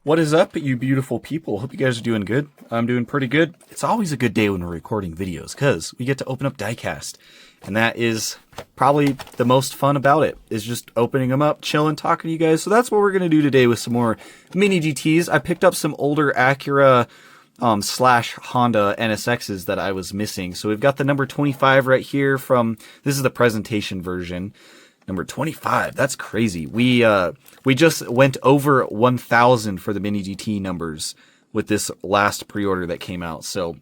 What is up, you beautiful people? Hope you guys are doing good. I'm doing pretty good. It's always a good day when we're recording videos because we get to open up Diecast. And that is probably the most fun about it, is just opening them up, chilling, talking to you guys. So that's what we're going to do today with some more mini GTs. I picked up some older Acura slash Honda NSXs that I was missing. So we've got the number 25 right here from, this is the presentation version. Number 25, that's crazy. We just went over 1,000 for the Mini GT numbers with this last pre-order that came out. So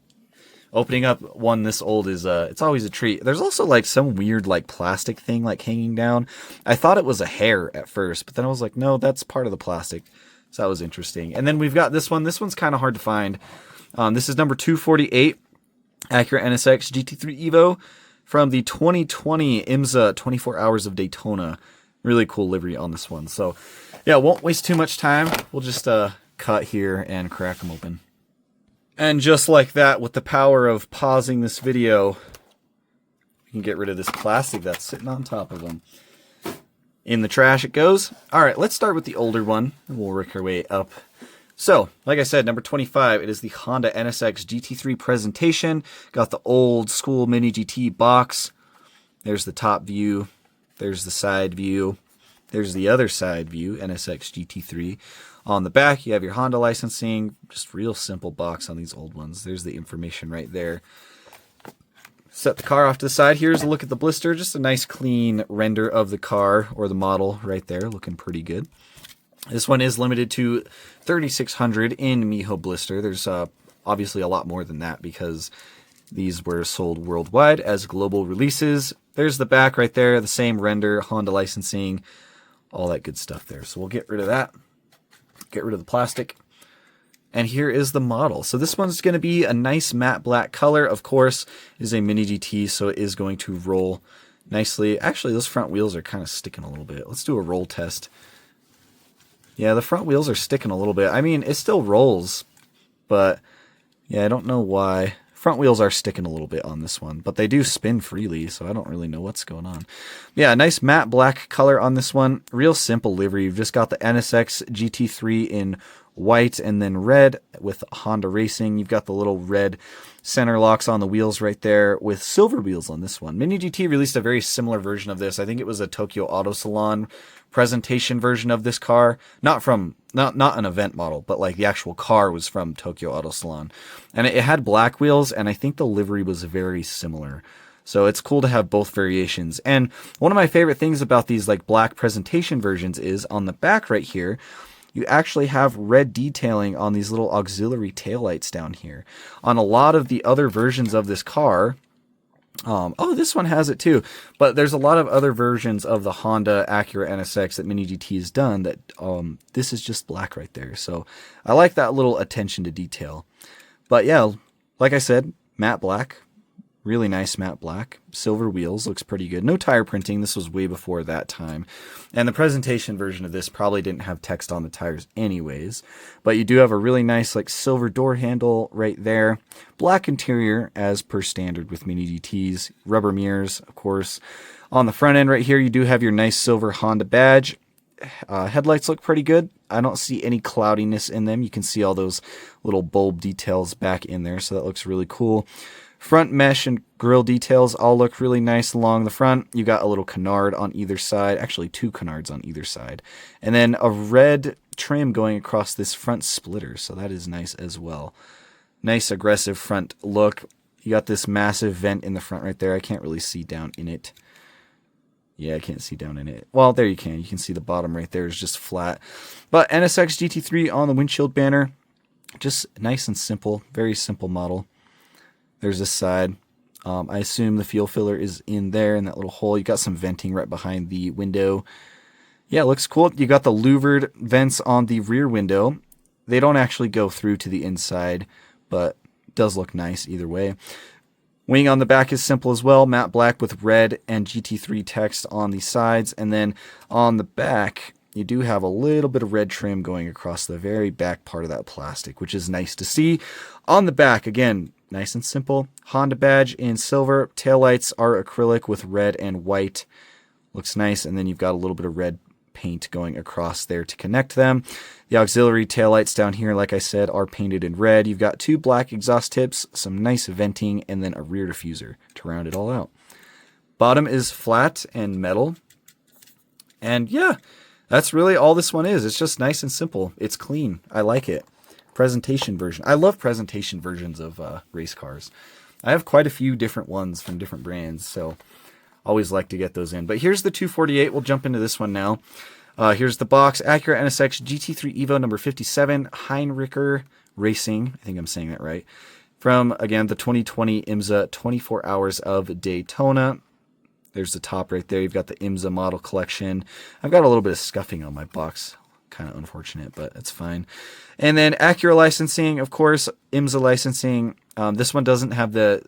opening up one this old is it's always a treat. There's also like some weird like plastic thing like hanging down. I thought it was a hair at first, but then I was like, no, that's part of the plastic. So that was interesting. And then we've got this one. This one's kind of hard to find. This is number 248, Acura NSX GT3 EVO. From the 2020 IMSA 24 Hours of Daytona. Really cool livery on this one. So, yeah, won't waste too much time. We'll just cut here and crack them open. And just like that, with the power of pausing this video, we can get rid of this plastic that's sitting on top of them. In the trash it goes. All right, let's start with the older one, and we'll work our way up. So, like I said, number 25, it is the Honda NSX GT3 presentation. Got the old school Mini GT box. There's the top view. There's the side view. There's the other side view, NSX GT3. On the back, you have your Honda licensing. Just real simple box on these old ones. There's the information right there. Set the car off to the side. Here's a look at the blister. Just a nice clean render of the car or the model right there. Looking pretty good. This one is limited to 3,600 in Miho blister. There's obviously a lot more than that because these were sold worldwide as global releases. There's the back right there, the same render, Honda licensing, all that good stuff there. So we'll get rid of that. Get rid of the plastic. And here is the model. So this one's going to be a nice matte black color. Of course, it is a Mini GT, so it is going to roll nicely. Actually, those front wheels are kind of sticking a little bit. Let's do a roll test. Yeah, the front wheels are sticking a little bit. I mean, it still rolls, but yeah, I don't know why. Front wheels are sticking a little bit on this one, but they do spin freely, so I don't really know what's going on. Yeah, nice matte black color on this one. Real simple livery. You've just got the NSX GT3 in white and then red with Honda Racing. You've got the little red center locks on the wheels right there with silver wheels on this one. Mini GT released a very similar version of this. I think it was a Tokyo Auto Salon presentation version of this car. Not an event model, but like the actual car was from Tokyo Auto Salon. And it had black wheels, and I think the livery was very similar. So it's cool to have both variations. And one of my favorite things about these like black presentation versions is on the back right here, you actually have red detailing on these little auxiliary taillights down here. On a lot of the other versions of this car, this one has it too, but there's a lot of other versions of the Honda Acura NSX that Mini GT has done that this is just black right there. So I like that little attention to detail. But yeah, like I said, matte black. Really nice matte black. Silver wheels, looks pretty good. No tire printing, this was way before that time. And the presentation version of this probably didn't have text on the tires anyways. But you do have a really nice like silver door handle right there. Black interior as per standard with Mini GTs. Rubber mirrors, of course. On the front end right here, you do have your nice silver Honda badge. Headlights look pretty good. I don't see any cloudiness in them. You can see all those little bulb details back in there, so that looks really cool. Front mesh and grille details all look really nice along the front. You got a little canard on either side, actually two canards on either side. And then a red trim going across this front splitter, so that is nice as well. Nice aggressive front look. You got this massive vent in the front right there. I can't really see down in it. Yeah, I can't see down in it. Well, there you can. You can see the bottom right there is just flat. But NSX GT3 on the windshield banner. Just nice and simple. Very simple model. There's this side. I assume the fuel filler is in there in that little hole. You got some venting right behind the window. Yeah, it looks cool. You got the louvered vents on the rear window. They don't actually go through to the inside, but it does look nice either way. Wing on the back is simple as well. Matte black with red and GT3 text on the sides. And then on the back, you do have a little bit of red trim going across the very back part of that plastic, which is nice to see. On the back, again, nice and simple. Honda badge in silver. Taillights are acrylic with red and white. Looks nice. And then you've got a little bit of red paint going across there to connect them. The auxiliary taillights down here, like I said, are painted in red. You've got 2 black exhaust tips, some nice venting, and then a rear diffuser to round it all out. Bottom is flat and metal. And yeah, that's really all this one is. It's just nice and simple. It's clean. I like it. Presentation version. I love presentation versions of race cars. I have quite a few different ones from different brands, so always like to get those in. But here's the 248. We'll jump into this one now. Here's the box. Acura NSX GT3 EVO number 57. Heinricher Racing. I think I'm saying that right. From, again, the 2020 IMSA 24 Hours of Daytona. There's the top right there. You've got the IMSA model collection. I've got a little bit of scuffing on my box. Kind of unfortunate, but it's fine. And then Acura licensing, of course, IMSA licensing. This one doesn't have the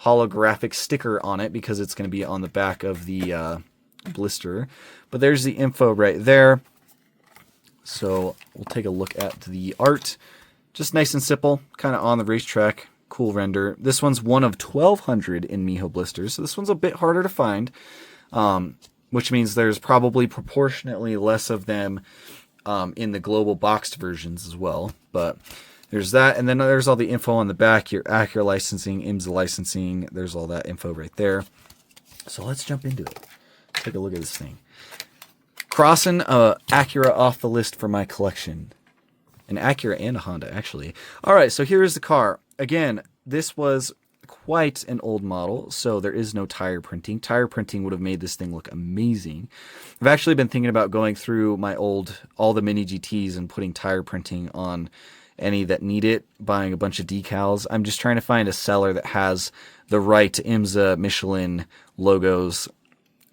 holographic sticker on it because it's going to be on the back of the blister. But there's the info right there. So we'll take a look at the art. Just nice and simple, kind of on the racetrack. Cool render. This one's one of 1,200 in Miho blisters, so this one's a bit harder to find, which means there's probably proportionately less of them in the global boxed versions as well. But there's that, and then there's all the info on the back, your Acura licensing, IMSA licensing, there's all that info right there. So let's jump into it. Take a look at this thing. Crossing Acura off the list for my collection. An Acura and a Honda, actually. All right, so here's the car. Again, this was quite an old model, so there is no tire printing. Tire printing would have made this thing look amazing. I've actually been thinking about going through my all the mini GTs and putting tire printing on any that need it, buying a bunch of decals. I'm just trying to find a seller that has the right IMSA Michelin logos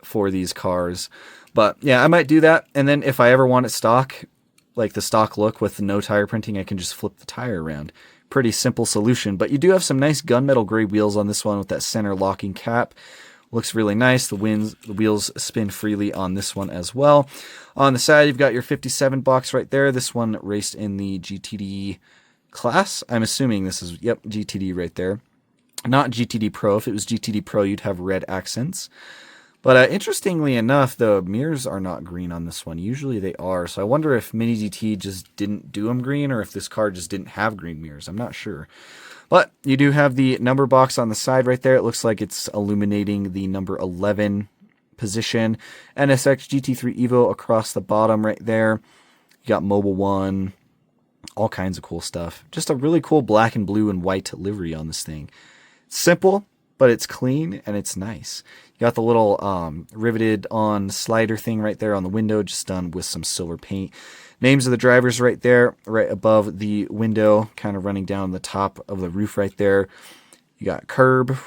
for these cars. But yeah, I might do that. And then if I ever want it stock, like the stock look with no tire printing, I can just flip the tire around. Pretty simple solution, but you do have some nice gunmetal gray wheels on this one with that center locking cap. Looks really nice. The wheels spin freely on this one as well. On the side, you've got your 57 box right there. This one raced in the GTD class. I'm assuming this is, yep, GTD right there. Not GTD Pro. If it was GTD Pro, you'd have red accents. But interestingly enough, the mirrors are not green on this one. Usually they are. So I wonder if Mini GT just didn't do them green or if this car just didn't have green mirrors. I'm not sure. But you do have the number box on the side right there. It looks like it's illuminating the number 11 position. NSX GT3 EVO across the bottom right there. You got Mobile One. All kinds of cool stuff. Just a really cool black and blue and white livery on this thing. Simple, but it's clean and it's nice. You got the little riveted on slider thing right there on the window, just done with some silver paint. Names of the drivers right there, right above the window, kind of running down the top of the roof right there. You got Curb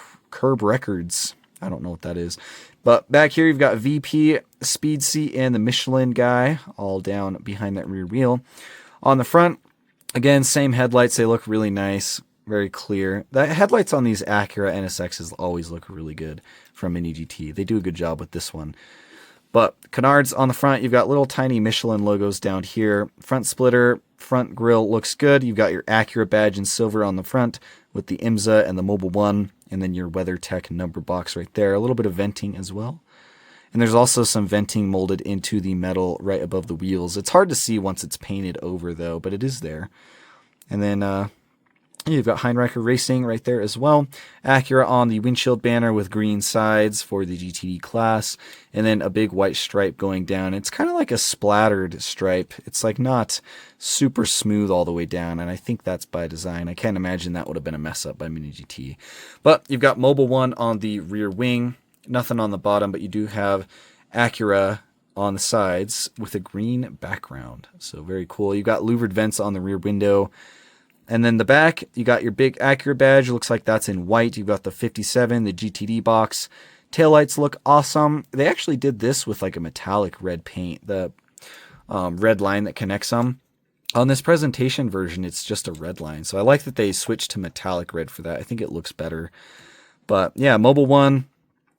Records. I don't know what that is. But back here you've got VP, Speed Seat, and the Michelin guy all down behind that rear wheel. On the front, again, same headlights. They look really nice. Very clear. The headlights on these Acura NSXs always look really good from Mini GT. They do a good job with this one. But canards on the front, you've got little tiny Michelin logos down here. Front splitter, front grille looks good. You've got your Acura badge in silver on the front with the IMSA and the Mobile One, and then your WeatherTech number box right there. A little bit of venting as well. And there's also some venting molded into the metal right above the wheels. It's hard to see once it's painted over though, but it is there. And then you've got Heinricher Racing right there as well. Acura on the windshield banner with green sides for the GTD class. And then a big white stripe going down. It's kind of like a splattered stripe. It's like not super smooth all the way down. And I think that's by design. I can't imagine that would have been a mess up by Mini GT. But you've got Mobile One on the rear wing. Nothing on the bottom, but you do have Acura on the sides with a green background. So very cool. You've got louvered vents on the rear window. And then the back, you got your big Acura badge. Looks like that's in white. You've got the 57, the GTD box. Taillights look awesome. They actually did this with like a metallic red paint, the red line that connects them. On this presentation version, it's just a red line. So I like that they switched to metallic red for that. I think it looks better. But yeah, Mobile One,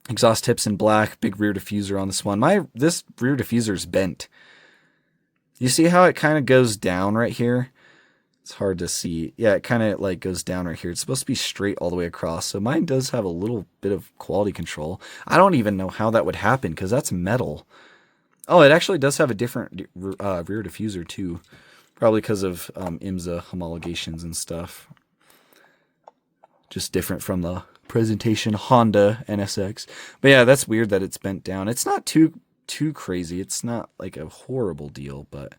exhaust tips in black, big rear diffuser on this one. This rear diffuser is bent. You see how it kind of goes down right here? It's hard to see. Yeah, it kind of like goes down right here. It's supposed to be straight all the way across. So mine does have a little bit of quality control. I don't even know how that would happen because that's metal. Oh, it actually does have a different rear diffuser too. Probably because of IMSA homologations and stuff. Just different from the presentation Honda NSX. But yeah, that's weird that it's bent down. It's not too crazy. It's not like a horrible deal, but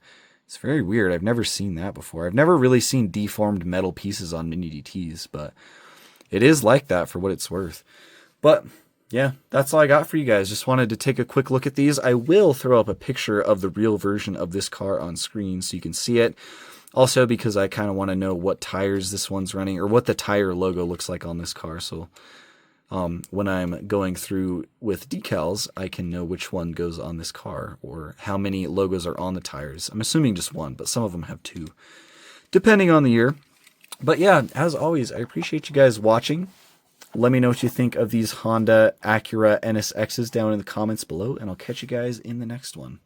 it's very weird. I've never seen that before. I've never really seen deformed metal pieces on Mini DTs, but it is like that for what it's worth. But yeah, that's all I got for you guys. Just wanted to take a quick look at these. I will throw up a picture of the real version of this car on screen so you can see it. Also, because I kind of want to know what tires this one's running or what the tire logo looks like on this car. So when I'm going through with decals, I can know which one goes on this car or how many logos are on the tires. I'm assuming just one, but some of them have two, depending on the year. But yeah, as always, I appreciate you guys watching. Let me know what you think of these Honda Acura NSXs down in the comments below, and I'll catch you guys in the next one.